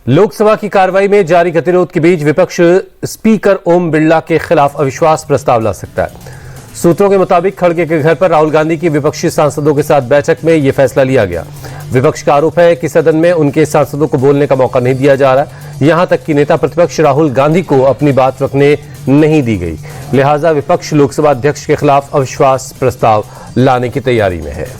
लोकसभा की कार्रवाई में जारी गतिरोध के बीच विपक्ष स्पीकर ओम बिरला के खिलाफ अविश्वास प्रस्ताव ला सकता है। सूत्रों के मुताबिक खड़गे के घर पर राहुल गांधी की विपक्षी सांसदों के साथ बैठक में यह फैसला लिया गया। विपक्ष का आरोप है कि सदन में उनके सांसदों को बोलने का मौका नहीं दिया जा रहा, यहां तक कि नेता प्रतिपक्ष राहुल गांधी को अपनी बात रखने नहीं दी गई। लिहाजा विपक्ष लोकसभा अध्यक्ष के खिलाफ अविश्वास प्रस्ताव लाने की तैयारी में है।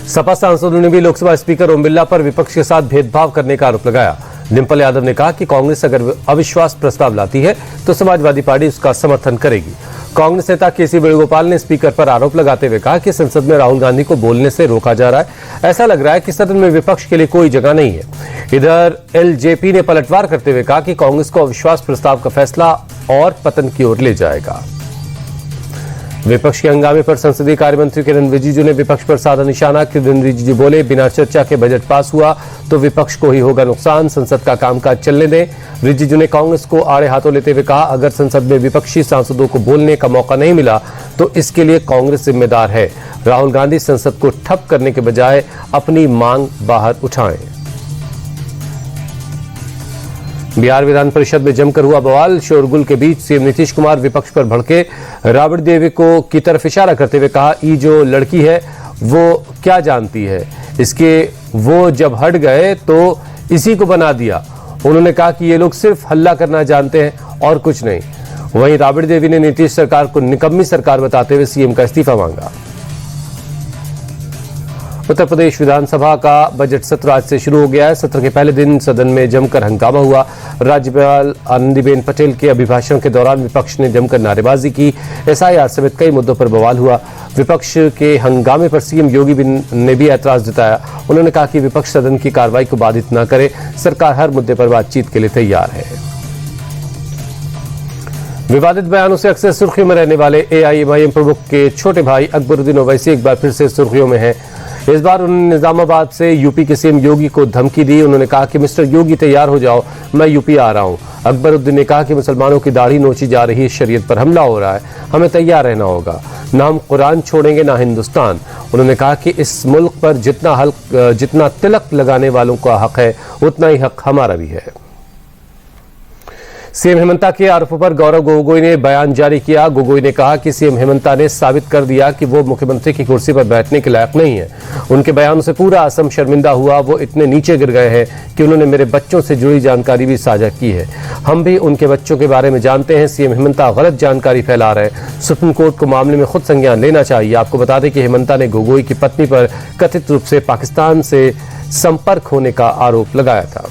सपा सांसदों ने भी लोकसभा स्पीकर ओम बिरला पर विपक्ष के साथ भेदभाव करने का आरोप लगाया। डिंपल यादव ने कहा कि कांग्रेस अगर अविश्वास प्रस्ताव लाती है तो समाजवादी पार्टी उसका समर्थन करेगी। कांग्रेस नेता केसी वेणुगोपाल ने स्पीकर पर आरोप लगाते हुए कहा कि संसद में राहुल गांधी को बोलने से रोका जा रहा है। ऐसा लग रहा है कि सदन में विपक्ष के लिए कोई जगह नहीं है। इधर एलजेपी ने पलटवार करते हुए कहा कि कांग्रेस को अविश्वास प्रस्ताव का फैसला और पतन की ओर ले जाएगा। विपक्ष के हंगामे पर संसदीय कार्य मंत्री किरेन रिजिजू ने विपक्ष पर साधा निशाना। किरेन रिजिजू बोले, बिना चर्चा के बजट पास हुआ तो विपक्ष को ही होगा नुकसान, संसद का कामकाज चलने दें। रिजिजू ने कांग्रेस को आड़े हाथों लेते हुए कहा, अगर संसद में विपक्षी सांसदों को बोलने का मौका नहीं मिला तो इसके लिए कांग्रेस जिम्मेदार है। राहुल गांधी संसद को ठप करने के बजाय अपनी मांग बाहर उठाएं। बिहार विधान परिषद में जमकर हुआ बवाल। शोरगुल के बीच सीएम नीतीश कुमार विपक्ष पर भड़के। राबड़ी देवी को की तरफ इशारा करते हुए कहा, ये जो लड़की है वो क्या जानती है, इसके वो जब हट गए तो इसी को बना दिया। उन्होंने कहा कि ये लोग सिर्फ हल्ला करना जानते हैं और कुछ नहीं। वहीं राबड़ी देवी ने नीतीश सरकार को निकम्मी सरकार बताते हुए सीएम का इस्तीफा मांगा। उत्तर प्रदेश विधानसभा का बजट सत्र आज से शुरू हो गया है। सत्र के पहले दिन सदन में जमकर हंगामा हुआ। राज्यपाल आनंदीबेन पटेल के अभिभाषण के दौरान विपक्ष ने जमकर नारेबाजी की। एसआईआर समेत कई मुद्दों पर बवाल हुआ। विपक्ष के हंगामे पर सीएम योगी ने भी ऐतराज जताया। उन्होंने कहा कि विपक्ष सदन की कार्रवाई को बाधित न करे, सरकार हर मुद्दे पर बातचीत के लिए तैयार है। विवादित बयानों से अक्सर सुर्खियों में रहने वाले एआईएमआईएम प्रमुख के छोटे भाई अकबरुद्दीन ओवैसी एक बार फिर से सुर्खियों में है। इस बार उन्होंने निजामाबाद से यूपी के सीएम योगी को धमकी दी। उन्होंने कहा कि मिस्टर योगी तैयार हो जाओ, मैं यूपी आ रहा हूं। अकबरुद्दीन ने कहा कि मुसलमानों की दाढ़ी नोची जा रही है, शरीयत पर हमला हो रहा है, हमें तैयार रहना होगा, ना हम कुरान छोड़ेंगे ना हिंदुस्तान। उन्होंने कहा कि इस मुल्क पर जितना तिलक लगाने वालों का हक है उतना ही हक हमारा भी है। सीएम हेमंता के आरोपों पर गौरव गोगोई ने बयान जारी किया। गोगोई ने कहा कि सीएम हेमंता ने साबित कर दिया कि वो मुख्यमंत्री की कुर्सी पर बैठने के लायक नहीं है। उनके बयानों से पूरा असम शर्मिंदा हुआ। वो इतने नीचे गिर गए हैं कि उन्होंने मेरे बच्चों से जुड़ी जानकारी भी साझा की है। हम भी उनके बच्चों के बारे में जानते हैं। सीएम हेमंता गलत जानकारी फैला रहे हैं। सुप्रीम कोर्ट को मामले में खुद संज्ञान लेना चाहिए। आपको बता दें कि हेमंता ने गोगोई की पत्नी पर कथित रूप से पाकिस्तान से संपर्क होने का आरोप लगाया था।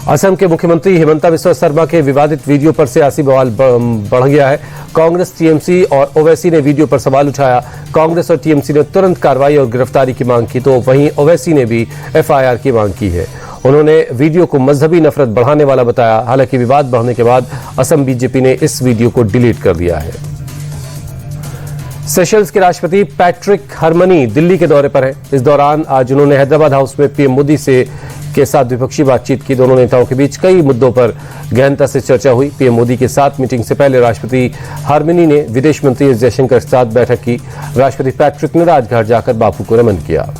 असम के मुख्यमंत्री हिमंता बिस्वा शर्मा के विवादित वीडियो पर सियासी बवाल बढ़ गया है। कांग्रेस, टीएमसी और ओवैसी ने वीडियो पर सवाल उठाया। कांग्रेस और टीएमसी ने तुरंत कार्रवाई और गिरफ्तारी की मांग की, तो वहीं ओवैसी ने भी एफआईआर की मांग की है। उन्होंने वीडियो को मजहबी नफरत बढ़ाने वाला बताया। हालांकि विवाद बढ़ने के बाद असम बीजेपी ने इस वीडियो को डिलीट कर दिया है। सेशल्स के राष्ट्रपति पैट्रिक हरमनी दिल्ली के दौरे पर हैं। इस दौरान आज उन्होंने हैदराबाद हाउस में पीएम मोदी के साथ द्विपक्षीय बातचीत की। दोनों नेताओं के बीच कई मुद्दों पर गहनता से चर्चा हुई। पीएम मोदी के साथ मीटिंग से पहले राष्ट्रपति हरमनी ने विदेश मंत्री एस जयशंकर के साथ बैठक की। राष्ट्रपति पैट्रिक ने राजघाट जाकर बापू को नमन किया।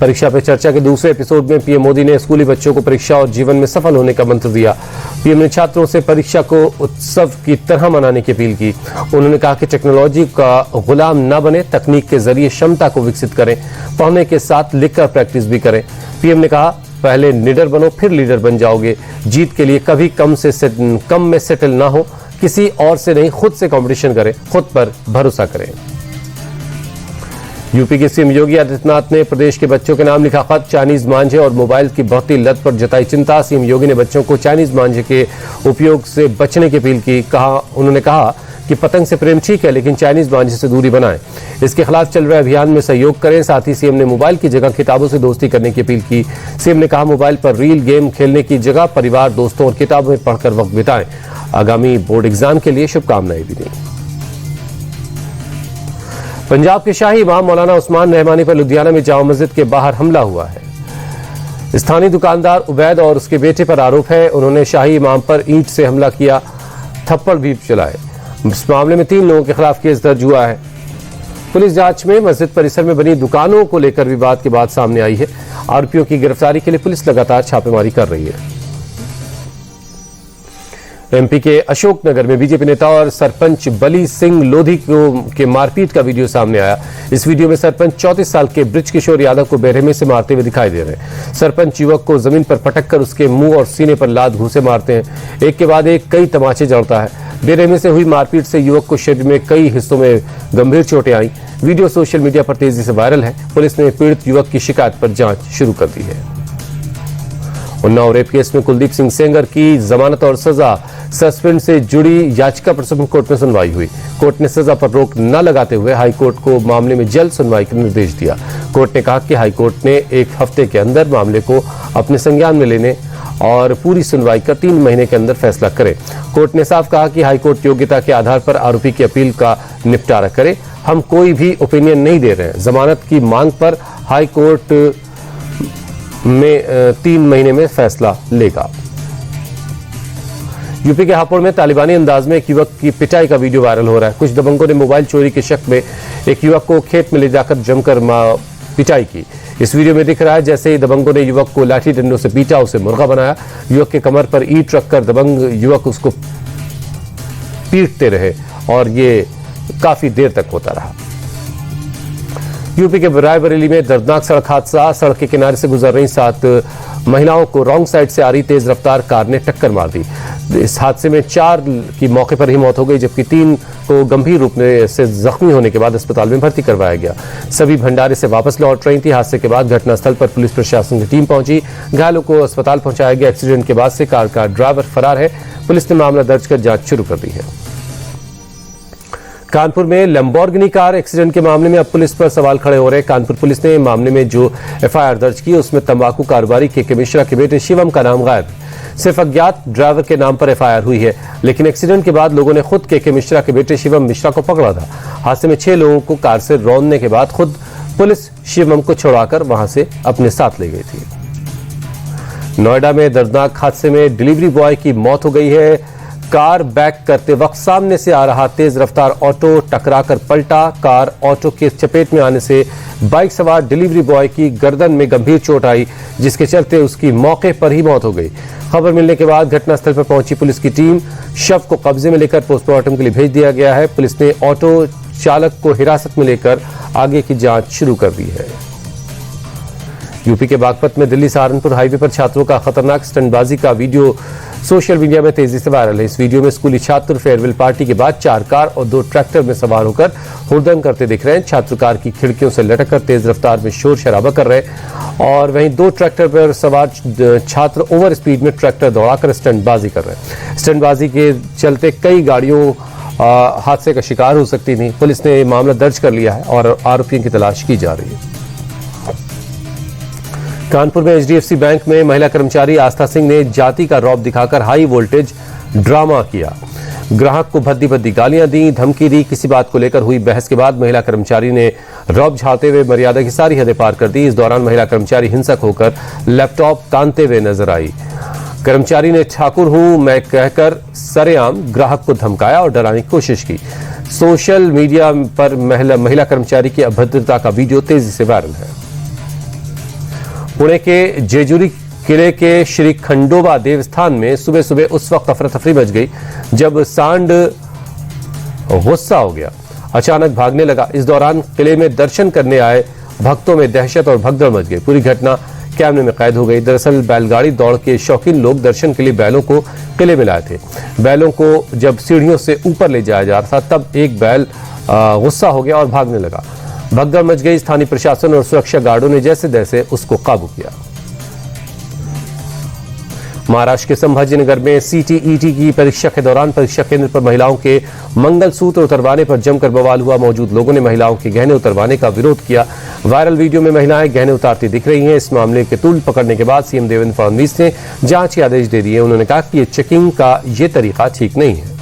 परीक्षा पे चर्चा के दूसरे एपिसोड में पीएम मोदी ने स्कूली बच्चों को परीक्षा और जीवन में सफल होने का मंत्र दिया। पीएम ने छात्रों से परीक्षा को उत्सव की तरह मनाने की अपील की। उन्होंने कहा कि टेक्नोलॉजी का गुलाम न बने, तकनीक के जरिए क्षमता को विकसित करें, पढ़ने के साथ लिखकर प्रैक्टिस भी करें। पीएम ने कहा, पहले निडर बनो फिर लीडर बन जाओगे। जीत के लिए कभी कम में सेटल ना हो, किसी और से नहीं खुद से कंपटीशन करें, खुद पर भरोसा करें। यूपी के सीएम योगी आदित्यनाथ ने प्रदेश के बच्चों के नाम लिखा खत। चाइनीज मांझे और मोबाइल की बढ़ती लत पर जताई चिंता। सीएम योगी ने बच्चों को चाइनीज मांझे के उपयोग से बचने की अपील की। उन्होंने कहा कि पतंग से प्रेम ठीक है, लेकिन चाइनीज मांझे से दूरी बनाएं। इसके खिलाफ चल रहे अभियान में सहयोग करें। साथ ही सीएम ने मोबाइल की जगह किताबों से दोस्ती करने की अपील की। सीएम ने कहा, मोबाइल पर रील गेम खेलने की जगह परिवार, दोस्तों और किताबों में पढ़कर वक्त बिताएं। आगामी बोर्ड एग्जाम के लिए शुभकामनाएं भी दी। पंजाब के शाही इमाम मौलाना उस्मान रहमानी पर लुधियाना में जामा मस्जिद के बाहर हमला हुआ है। स्थानीय दुकानदार उबैद और उसके बेटे पर आरोप है, उन्होंने शाही इमाम पर ईंट से हमला किया, थप्पड़ भी चलाए। इस मामले में 3 लोगों के खिलाफ केस दर्ज हुआ है। पुलिस जांच में मस्जिद परिसर में बनी दुकानों को लेकर विवाद की बात सामने आई है। आरोपियों की गिरफ्तारी के लिए पुलिस लगातार छापेमारी कर रही है। एमपी के अशोकनगर में बीजेपी नेता और सरपंच बली सिंह लोधी के मारपीट का वीडियो सामने आया। इस वीडियो में सरपंच 34 साल के बृज किशोर यादव को बेरहमी से मारते हुए दिखाई दे रहे हैं। सरपंच युवक को जमीन पर पटक कर उसके मुंह और सीने पर लात घूंसे मारते हैं। एक के बाद एक कई तमाचे जड़ता है। बेरहमी से हुई मारपीट से युवक को शरीर में कई हिस्सों में गंभीर चोटें आई। वीडियो सोशल मीडिया पर तेजी से वायरल है। पुलिस ने पीड़ित युवक की शिकायत पर जांच शुरू कर दी है। उन्नाव रेप केस में कुलदीप सिंह सेंगर की जमानत और सजा सस्पेंड से जुड़ी याचिका पर सुप्रीम कोर्ट में सुनवाई हुई। कोर्ट ने सजा पर रोक न लगाते हुए हाई कोर्ट को मामले में जल्द सुनवाई का निर्देश दिया। कोर्ट ने कहा कि हाई कोर्ट ने 1 हफ्ते के अंदर मामले को अपने संज्ञान में लेने और पूरी सुनवाई का 3 महीने के अंदर फैसला करे। कोर्ट ने साफ कहा कि हाई कोर्ट योग्यता के आधार पर आरोपी की अपील का निपटारा करे। हम कोई भी ओपिनियन नहीं दे रहे हैं। जमानत की मांग पर हाई कोर्ट में 3 महीने में फैसला लेगा। यूपी के हापुड़ में तालिबानी अंदाज में एक युवक की पिटाई का वीडियो वायरल हो रहा है। कुछ दबंगों ने मोबाइल चोरी के शक में एक युवक को खेत में ले जाकर जमकर पिटाई की। इस वीडियो में दिख रहा है जैसे ही दबंगों ने युवक को लाठी डंडों से पीटा, उसे मुर्गा बनाया। युवक के कमर पर ईंट रखकर दबंग युवक उसको पीटते रहे और ये काफी देर तक होता रहा। यूपी के रायबरेली में दर्दनाक सड़क हादसा। सड़क के किनारे से गुजर रही 7 महिलाओं को रॉन्ग साइड से आ रही तेज रफ्तार कार ने टक्कर मार दी। इस हादसे में 4 की मौके पर ही मौत हो गई, जबकि 3 को गंभीर रूप से जख्मी होने के बाद अस्पताल में भर्ती करवाया गया। सभी भंडारे से वापस लौट रही थी। हादसे के बाद घटनास्थल पर पुलिस प्रशासन की टीम पहुंची। घायलों को अस्पताल पहुंचाया गया। एक्सीडेंट के बाद से कार का ड्राइवर फरार है। पुलिस ने मामला दर्ज कर जांच शुरू कर दी है। कानपुर में लैम्बोर्गिनी कार एक्सीडेंट के मामले में अब पुलिस पर सवाल खड़े हो रहे हैं। कानपुर पुलिस ने मामले में जो एफआईआर दर्ज की उसमें तंबाकू कारोबारी के मिश्रा के बेटे शिवम का नाम गायब है। सिर्फ अज्ञात ड्राइवर के नाम पर एफआईआर हुई है, लेकिन एक्सीडेंट के बाद लोगों ने खुद के मिश्रा के बेटे शिवम मिश्रा को पकड़ा था। हादसे में 6 लोगों को कार से रौंदने के बाद खुद पुलिस शिवम को छुड़ाकर वहां से अपने साथ ले गई थी। नोएडा में दर्दनाक हादसे में डिलीवरी बॉय की मौत हो गई है। कार बैक करते वक्त सामने से आ रहा तेज रफ्तार ऑटो टकराकर पलटा। कार ऑटो के चपेट में आने से बाइक सवार डिलीवरी बॉय की गर्दन में गंभीर चोट आई, जिसके चलते उसकी मौके पर ही मौत हो गई। खबर मिलने के बाद घटनास्थल पर पहुंची पुलिस की टीम शव को कब्जे में लेकर पोस्टमार्टम के लिए भेज दिया गया है। पुलिस ने ऑटो चालक को हिरासत में लेकर आगे की जांच शुरू कर दी है। यूपी के बागपत में दिल्ली सहारनपुर हाईवे पर छात्रों का खतरनाक स्टंटबाजी का वीडियो सोशल मीडिया में तेजी से वायरल है। इस वीडियो में स्कूली छात्र फेयरवेल पार्टी के बाद 4 कार और 2 ट्रैक्टर में सवार होकर हुड़दंग करते दिख रहे हैं। छात्र कार की खिड़कियों से लटककर तेज रफ्तार में शोर शराबा कर रहे हैं और वहीं 2 ट्रैक्टर पर सवार छात्र ओवर स्पीड में ट्रैक्टर दौड़ाकर स्टंटबाजी कर रहे हैं। स्टंटबाजी के चलते कई गाड़ियों हादसे का शिकार हो सकती थी। पुलिस ने मामला दर्ज कर लिया है और आरोपियों की तलाश की जा रही है। कानपुर में एचडीएफसी बैंक में महिला कर्मचारी आस्था सिंह ने जाति का रौब दिखाकर हाई वोल्टेज ड्रामा किया। ग्राहक को भद्दी भद्दी गालियां दी, धमकी दी। किसी बात को लेकर हुई बहस के बाद महिला कर्मचारी ने रौब झाड़ते हुए मर्यादा की सारी हदें पार कर दी। इस दौरान महिला कर्मचारी हिंसक होकर लैपटॉप तानते हुए नजर आई। कर्मचारी ने ठाकुर हूं मैं कहकर सरेआम ग्राहक को धमकाया और डराने की कोशिश की। सोशल मीडिया पर महिला कर्मचारी की अभद्रता का वीडियो तेजी से वायरल है। पुणे के जेजुरी किले के श्री खंडोबा देवस्थान में सुबह सुबह उस वक्त अफरा तफरी मच गई जब सांड गुस्सा हो गया, अचानक भागने लगा। इस दौरान किले में दर्शन करने आए भक्तों में दहशत और भगदड़ मच गई। पूरी घटना कैमरे में कैद हो गई। दरअसल बैलगाड़ी दौड़ के शौकीन लोग दर्शन के लिए बैलों को किले में लाए थे। बैलों को जब सीढ़ियों से ऊपर ले जाया जा रहा था तब एक बैल गुस्सा हो गया और भागने लगा। भगदड़ मच गई। स्थानीय प्रशासन और सुरक्षा गार्डों ने जैसे तैसे उसको काबू किया। महाराष्ट्र के संभाजीनगर में सीटीईटी की परीक्षा के दौरान परीक्षा केंद्र पर महिलाओं के मंगलसूत्र उतरवाने पर जमकर बवाल हुआ। मौजूद लोगों ने महिलाओं के गहने उतरवाने का विरोध किया। वायरल वीडियो में महिलाएं गहने उतारती दिख रही हैं। इस मामले के तूल पकड़ने के बाद सीएम देवेंद्र फडणवीस ने जांच के आदेश दे दिए। उन्होंने कहा कि ये चेकिंग का ये तरीका ठीक नहीं है।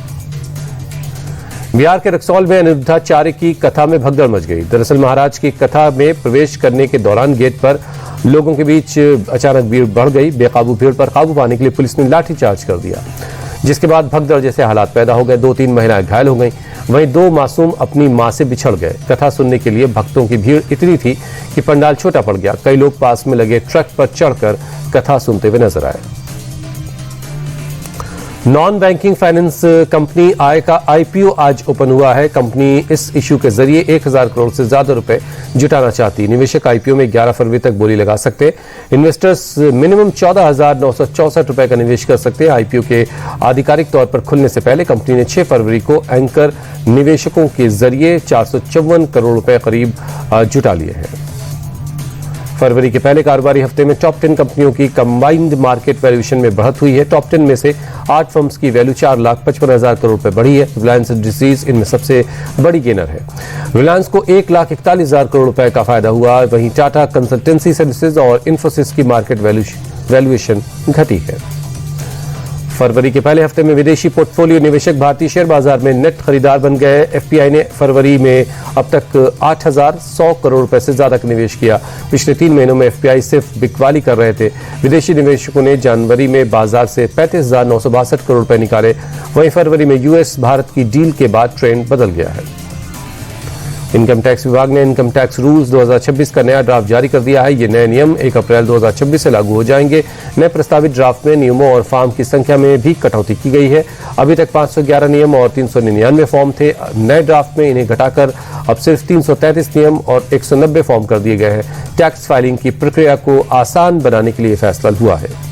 बिहार के रक्सौल में अनिरुद्धाचार्य की कथा में भगदड़ मच गई। दरअसल महाराज की कथा में प्रवेश करने के दौरान गेट पर लोगों के बीच अचानक भीड़ बढ़ गई। बेकाबू भीड़ पर काबू पाने के लिए पुलिस ने लाठीचार्ज कर दिया, जिसके बाद भगदड़ जैसे हालात पैदा हो गए। 2-3 महिलाएं घायल हो गईं। वहीं 2 मासूम अपनी मां से बिछड़ गए। कथा सुनने के लिए भक्तों की भीड़ इतनी थी कि पंडाल छोटा पड़ गया। कई लोग पास में लगे ट्रक पर चढ़कर कथा सुनते हुए नजर आए। नॉन बैंकिंग फाइनेंस कंपनी आय का आईपीओ आज ओपन हुआ है। कंपनी इस इश्यू के जरिए 1000 करोड़ से ज्यादा रुपए जुटाना चाहती है। निवेशक आईपीओ में 11 फरवरी तक बोली लगा सकते हैं। इन्वेस्टर्स मिनिमम 14,964 रुपए का निवेश कर सकते हैं। आईपीओ के आधिकारिक तौर पर खुलने से पहले कंपनी ने 6 फरवरी को एंकर निवेशकों के जरिए 454 करोड़ रुपए करीब जुटा लिए हैं। फरवरी के पहले कारोबारी हफ्ते में टॉप 10 कंपनियों की कंबाइंड मार्केट वैल्यूएशन में बढ़त हुई है। टॉप 10 में से 8 फर्म्स की वैल्यू 4,55,000 करोड़ रुपए बढ़ी है। रिलायंस इंडस्ट्रीज इनमें सबसे बड़ी गेनर है। रिलायंस को 1,41,000 करोड़ रुपए का फायदा हुआ। वहीं टाटा कंसल्टेंसी सर्विसेज और इंफोसिस की मार्केट वैल्यूएशन घटी है। फरवरी के पहले हफ्ते में विदेशी पोर्टफोलियो निवेशक भारतीय शेयर बाजार में नेट खरीदार बन गए। एफपीआई ने फरवरी में अब तक 8,100 करोड़ रुपए से ज्यादा का निवेश किया। पिछले 3 महीनों में एफपीआई सिर्फ बिकवाली कर रहे थे। विदेशी निवेशकों ने जनवरी में बाजार से 35,962 करोड़ रुपए निकाले। वहीं फरवरी में यूएस भारत की डील के बाद ट्रेंड बदल गया है। इनकम टैक्स विभाग ने इनकम टैक्स रूल्स 2026 का नया ड्राफ्ट जारी कर दिया है। ये नए नियम 1 अप्रैल 2026 से लागू हो जाएंगे। नए प्रस्तावित ड्राफ्ट में नियमों और फॉर्म की संख्या में भी कटौती की गई है। अभी तक 511 नियम और 399 फॉर्म थे। नए ड्राफ्ट में इन्हें घटाकर अब सिर्फ 333 नियम और 190 फॉर्म कर दिए गए हैं। टैक्स फाइलिंग की प्रक्रिया को आसान बनाने के लिए फैसला हुआ है।